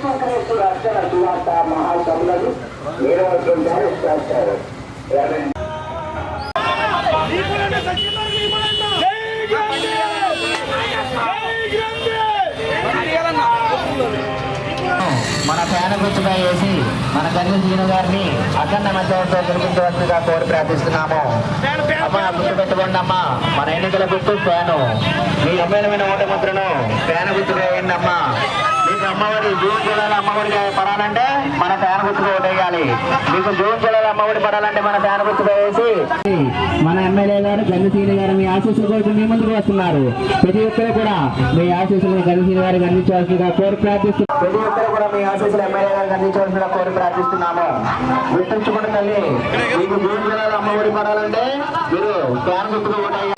శివశంకరేశ్వర అర్చన సువార్త మహాసభలను నిర్వహించారు. మన ఫ్యాన్ గుర్తుగా వేసి మన గంజి జీను గారిని అఖండ మధ్యవర్తో గెలిపించవలసిందిగా కోరి ప్రార్థిస్తున్నాము. అమ్మా గుర్తు పెట్టుకోండి అమ్మా, మన ఎన్నికల గుర్తు ఫ్యాను. మీ అమ్మేలమైన ఓట ముద్రను ఫ్యాన్ గుర్తుగా వేయండి అమ్మా. మీకు అమ్మఒడి జూన్ జూలైలో అమ్మఒడిగా పడాలంటే మన ఫ్యాన్ గుర్తుగా ఓటేయాలి. మీకు జూన్ జూలైలో అమ్మఒడి పడాలంటే మన ఫ్యాన్ గుర్తుగా వేసి మన ఎమ్మెల్యే గారు గంజి గారు మీ ఆశీస్సుల కోసం మీ ముందుకు వస్తున్నారు. ప్రతి ఒక్కరు కూడా మీ ఆశీస్సులను గంజి గారికి అందించవలసిందిగా కోరి ప్రార్థిస్తున్నారు. ప్రతి ఒక్కరు కూడా మీ ఆశీస్సులు ఎమ్మెల్యే గారికి అందించవలసిందిగా కోరి ప్రార్థిస్తున్నాము. గుర్తుంచుకున్న తల్లి, మీకు జూన్ జూలైలో అమ్మఒడి పడాలంటే మీరు ఫ్యాన్ గుర్తుగా ఓటేయాలి.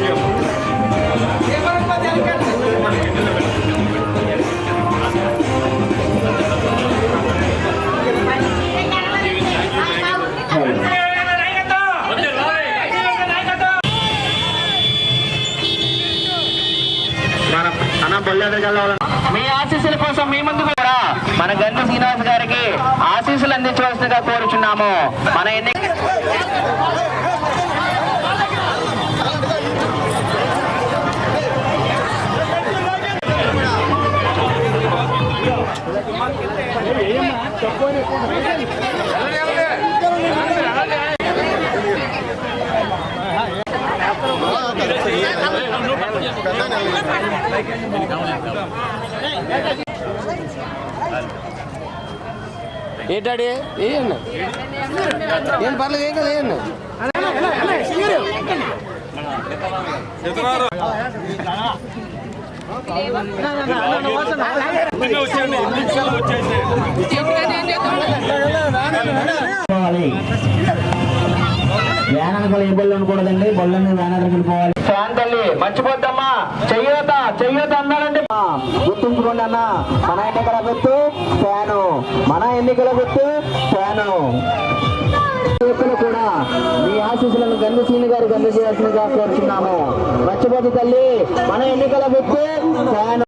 మీ ఆశీస్సుల కోసం మీ ముందు కూడా మన గంజి శ్రీనివాస్ గారికి ఆశీస్సులు అందించవలసిందిగా కోరుచున్నాము. మన ఏంటాడి ఏం పర్లేదు, ఏం కదా ఏంటి వ్యానాలు ఏ బళ్ళు ఉండకూడదండి, బళ్ళని వ్యానాలకు వెళ్ళిపోవాలి. ఫ్యాన్ తల్లి మర్చిపోద్దమ్మా, చెయ్యొద్దా చెయ్యొద్దు అన్నారండి. గుర్తుంచుకోండి అన్న, మన ఎన్నికల గుర్తు ఫ్యాను, మన ఎన్నికల గుర్తు ఫ్యాను. కూడా మీ ఆశీస్సులను గంజి శ్రీని గారికి అందజేయాల్సిందిగా కోరుచున్నాము. మర్చిపోద్దు తల్లి, మన ఎన్నికల గుర్తు ఫ్యాను.